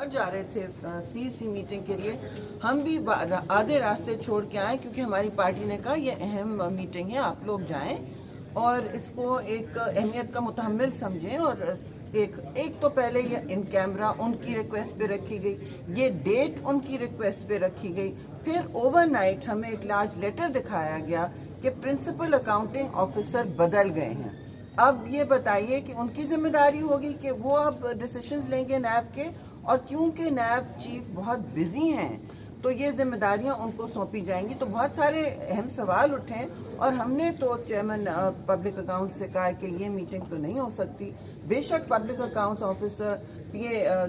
لاہور جا رہے تھے CEC میٹنگ کے لیے. ہم بھی آدھے راستے چھوڑ کے آئے کیونکہ ہماری پارٹی نے کہا یہ اہم میٹنگ ہے, آپ لوگ جائیں اور اس کو ایک اہمیت کا متحمل سمجھیں. اور ایک تو پہلے یہ ان کیمرہ ان کی ریکویسٹ پہ رکھی گئی, یہ ڈیٹ ان کی ریکویسٹ پہ رکھی گئی, پھر اوور نائٹ ہمیں ایک لارج لیٹر دکھایا گیا کہ پرنسپل اکاؤنٹنگ آفیسر بدل گئے ہیں. اب یہ بتائیے کہ ان کی ذمہ داری ہوگی کہ وہ اب ڈیسیشنز لیں گے نیب کے, اور کیونکہ نیب چیف بہت بزی ہیں تو یہ ذمہ داریاں ان کو سونپی جائیں گی. تو بہت سارے اہم سوال اٹھے اور ہم نے تو چیئرمین پبلک اکاؤنٹس سے کہا کہ یہ میٹنگ تو نہیں ہو سکتی. بے شک پبلک اکاؤنٹس آفیسر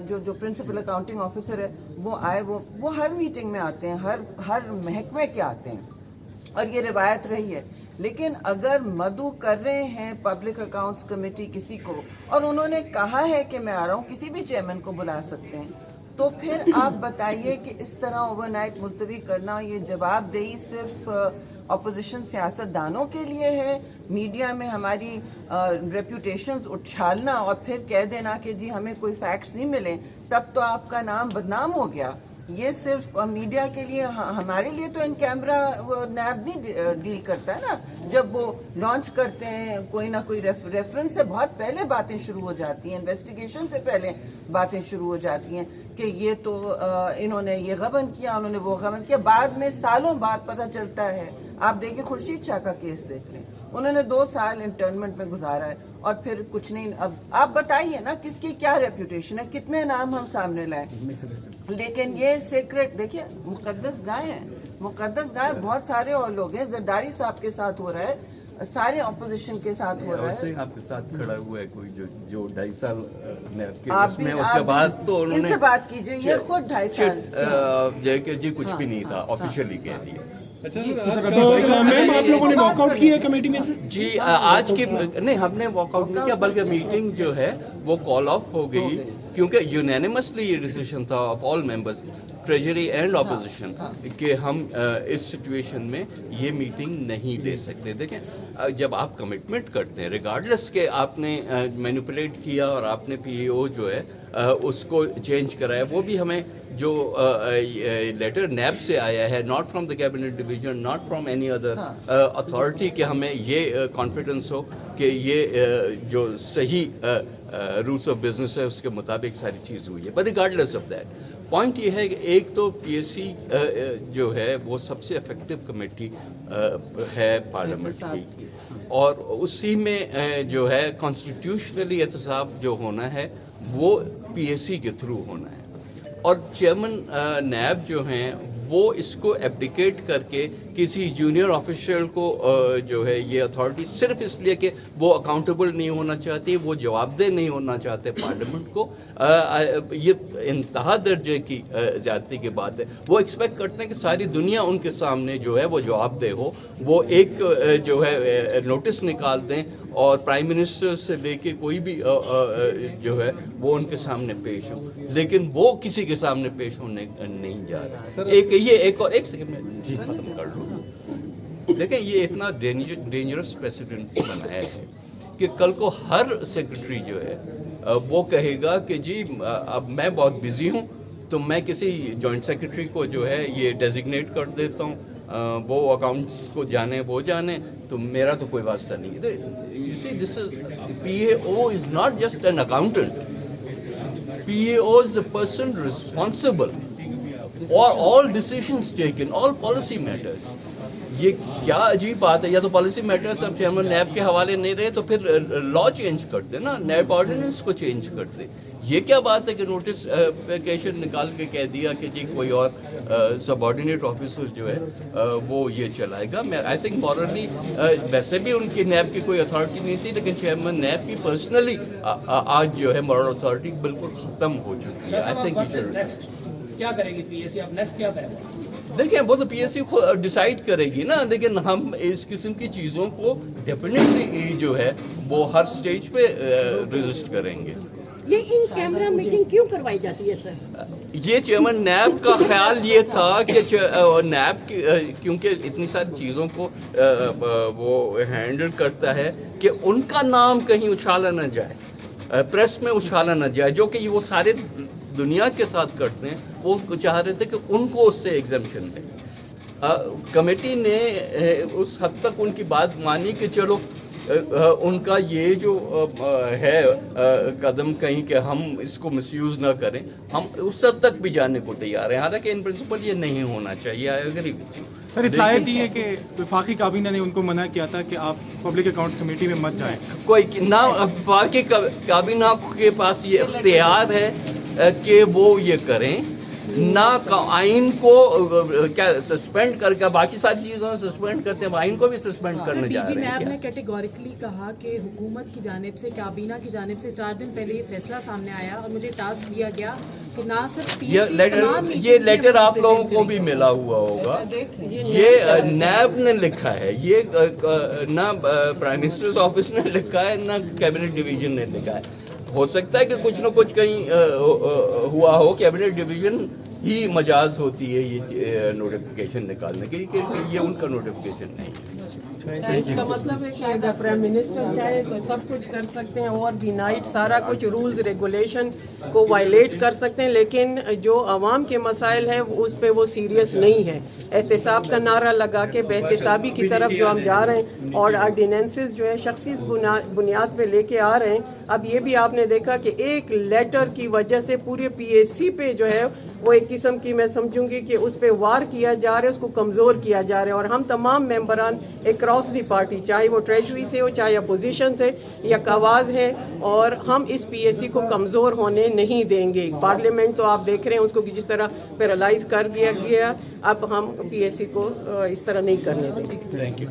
جو پرنسپل اکاؤنٹنگ آفیسر ہے وہ آئے, وہ ہر میٹنگ میں آتے ہیں, ہر محکمے کے آتے ہیں اور یہ روایت رہی ہے. لیکن اگر مدعو کر رہے ہیں پبلک اکاؤنٹس کمیٹی کسی کو اور انہوں نے کہا ہے کہ میں آ رہا ہوں, کسی بھی چیئرمین کو بلا سکتے ہیں, تو پھر آپ بتائیے کہ اس طرح اوور نائٹ ملتوی کرنا, یہ جواب دہی صرف اپوزیشن سیاست دانوں کے لیے ہے, میڈیا میں ہماری ریپوٹیشنز اچھالنا اور پھر کہہ دینا کہ جی ہمیں کوئی فیکٹس نہیں ملے, تب تو آپ کا نام بدنام ہو گیا. یہ صرف میڈیا کے لیے, ہمارے لیے تو ان کیمرہ نیب نہیں ڈیل کرتا ہے نا. جب وہ لانچ کرتے ہیں کوئی نہ کوئی ریفرنس سے بہت پہلے باتیں شروع ہو جاتی ہیں, انویسٹیگیشن سے پہلے باتیں شروع ہو جاتی ہیں کہ یہ تو انہوں نے یہ غبن کیا, انہوں نے وہ غبن کیا. بعد میں سالوں بعد پتہ چلتا ہے. آپ دیکھیں خورشید شاہ کا کیس دیکھ لیں, انہوں نے 2 سال انٹرنمنٹ میں گزارا ہے اور پھر کچھ نہیں. اب آپ بتائیے نا کس کی کیا ریپوٹیشن ہے, کتنے نام ہم سامنے لائیں. لیکن یہ سیکرٹ دیکھیے, مقدس گائے ہیں, مقدس گائے بہت سارے اور لوگ ہیں. زرداری صاحب کے ساتھ ہو رہا ہے, سارے اپوزیشن کے ساتھ ہو رہا ہے. آپ کے ساتھ کھڑا ہوا ہے کوئی جو 2.5 سال آپ اس کے بعد تو انہوں ان نے سے بات کیجئے, یہ خود 2.5 سال جے کہ جی کچھ بھی نہیں تھا, آفیشیلی کہہ دیا. اچھا میم آپ لوگوں نے واک آؤٹ کیا ہے کمیٹی میں سے؟ جی آج کی نہیں, ہم نے واک آؤٹ نہیں کیا, بلکہ میٹنگ جو ہے وہ کال آف ہو گئی کیونکہ یونینیمسلی یہ ڈیسیشن تھا of all members, treasury and opposition, کہ ہم اس سچویشن میں یہ میٹنگ نہیں لے سکتے. دیکھیں جب آپ کمٹمنٹ کرتے ہیں, ریگارڈلیس کہ آپ نے مینیپولیٹ کیا اور آپ نے PAO جو ہے اس کو چینج کرایا, وہ بھی ہمیں جو لیٹر نیب سے آیا ہے, not from the cabinet division, not from any other authority, کہ ہمیں یہ کانفیڈنس ہو کہ یہ جو صحیح رولس آف بزنس ہے اس کے مطابق ساری چیز ہوئی ہے. But regardless of that, point یہ ہے کہ ایک تو PSC جو ہے وہ سب سے افیکٹو کمیٹی ہے پارلیمنٹ کی, اور اسی میں جو ہے کانسٹیٹیوشنلی احتساب جو ہونا ہے وہ PSC کے تھرو ہونا ہے. اور چیئرمین نیب جو ہیں وہ اس کو ایبڈیکیٹ کر کے کسی جونیئر آفیشل کو جو ہے یہ اتھارٹی, صرف اس لیے کہ وہ اکاؤنٹیبل نہیں ہونا چاہتی, وہ جواب دہ نہیں ہونا چاہتے پارلیمنٹ کو, یہ انتہا درجے کی زیادتی کی بات ہے. وہ ایکسپیکٹ کرتے ہیں کہ ساری دنیا ان کے سامنے جو ہے وہ جواب دہ ہو. وہ ایک جو ہے نوٹس نکال دیں اور پرائم منسٹر سے لے کے کوئی بھی جو ہے وہ ان کے سامنے پیش ہو, لیکن وہ کسی کے سامنے پیش ہونے نہیں جا رہا. ایک سیکنڈ میں جی ختم کر لوں. دیکھیں یہ اتنا ڈینجرس پریسیڈنٹ بنایا ہے کہ کل کو ہر سیکرٹری جو ہے وہ کہے گا کہ جی اب میں بہت بزی ہوں تو میں کسی جوائنٹ سیکرٹری کو جو ہے یہ ڈیزگنیٹ کر دیتا ہوں, وہ اکاؤنٹس کو جانے وہ جانے, تو میرا تو کوئی واسطہ نہیں ہے. You see, this is PAO is not just an accountant. PAO is the person responsible for all decisions taken, all policy matters. یہ کیا عجیب بات ہے, یا تو پالیسی میٹرز اب چیئرمین نیب کے حوالے نہیں رہے تو پھر لا چینج کرتے نا, نیب آرڈیننس کو چینج کرتے. یہ کیا بات ہے کہ نوٹیفیکیشن نکال کے کہہ دیا کہ جی کوئی اور سب آرڈینیٹ آفیسر جو ہے وہ یہ چلائے گا. میں آئی تھنک مورلی ویسے بھی ان کی نیب کی کوئی اتھارٹی نہیں تھی, لیکن چیئرمین نیب کی پرسنلی آج جو ہے مورل اتھارٹی بالکل ختم ہو چکی ہے. آئی تھنک کیا کرے گی PSC, اب نیکسٹ کیا کرے گا؟ دیکھیں وہ تو PSC خود ڈیسائیڈ کرے گی نا, لیکن ہم اس قسم کی چیزوں کو ڈیفینیٹلی جو ہے وہ ہر سٹیج پہ رجسٹ کریں گے. یہ ان کیمرہ میٹنگ کیوں کروائی جاتی ہے سر؟ یہ چیئرمین نیب کا خیال یہ تھا کہ نیب کیونکہ اتنی ساری چیزوں کو وہ ہینڈل کرتا ہے کہ ان کا نام کہیں اچھالا نہ جائے, پریس میں اچھالا نہ جائے, جو کہ وہ سارے دنیا کے ساتھ کرتے ہیں وہ چاہ رہے تھے کہ ان کو اس سے ایگزمپشن دیں. کمیٹی نے اس حد تک ان کی بات مانی کہ چلو ان کا یہ جو ہے قدم کہیں کہ ہم اس کو مس یوز نہ کریں, ہم اس حد تک بھی جانے کو تیار ہیں, حالانکہ ان پرنسپل یہ نہیں ہونا چاہیے. I agree with you. Sir اطلاعات یہ ہے کہ وفاقی کابینہ نے ان کو منع کیا تھا کہ آپ پبلک اکاؤنٹس کمیٹی میں مت جائیں. کوئی نہ وفاقی کابینہ کے پاس یہ اختیار ہے کہ وہ یہ کریں, نہ آئین کو کیا سسپینڈ کر کے باقی ساری چیزوں سے سسپینڈ کرتے ہیں, آئین کو بھی سسپینڈ کرنے جا ڈی جی رہے نیب ہیں. نے کیٹیگوریکلی کہا کہ حکومت کی جانب سے, کابینہ کی جانب سے 4 دن پہلے یہ فیصلہ سامنے آیا اور مجھے ٹاسک دیا گیا کہ نہ صرف یہ لیٹر آپ لوگوں کو بھی ملا ہوا ہوگا. یہ نیب نے لکھا ہے, یہ نہ پرائم منسٹرز آفس نے لکھا ہے نہ کیبنٹ ڈویژن نے لکھا ہے. ہو سکتا ہے کہ کچھ نہ کچھ کہیں ہوا ہو, کیبنٹ ڈویژن ہی مجاز ہوتی ہے یہ نوٹیفیکیشن نکالنے کی, کہ یہ ان کا نوٹیفیکیشن نہیں ہے. اس کا مطلب ہے کہ اگر پرائم منسٹر چاہے تو سب کچھ کر سکتے ہیں, اور دی نائٹ سارا کچھ رولز ریگولیشن کو وائلیٹ کر سکتے ہیں, لیکن جو عوام کے مسائل ہیں اس پہ وہ سیریس نہیں ہے. احتساب کا نعرہ لگا کے بے احتسابی کی طرف جو ہم جا رہے ہیں اور آرڈیننسز جو ہے شخصی بنیاد پہ لے کے آ رہے ہیں. اب یہ بھی آپ نے دیکھا کہ ایک لیٹر کی وجہ سے پورے پی ایس سی پہ جو ہے وہ ایک قسم کی میں سمجھوں گی کہ اس پہ وار کیا جا رہا ہے, اس کو کمزور کیا جا رہا ہے. اور ہم تمام ممبران اکراس دی پارٹی, چاہے وہ ٹریجری سے ہو چاہے اپوزیشن سے یا آواز ہے, اور ہم اس پی ایس سی کو کمزور ہونے نہیں دیں گے. پارلیمنٹ تو آپ دیکھ رہے ہیں اس کو جس طرح پیرالائز کر دیا گیا, اب ہم پی ایس سی کو اس طرح نہیں کرنے دیں گے. Thank you.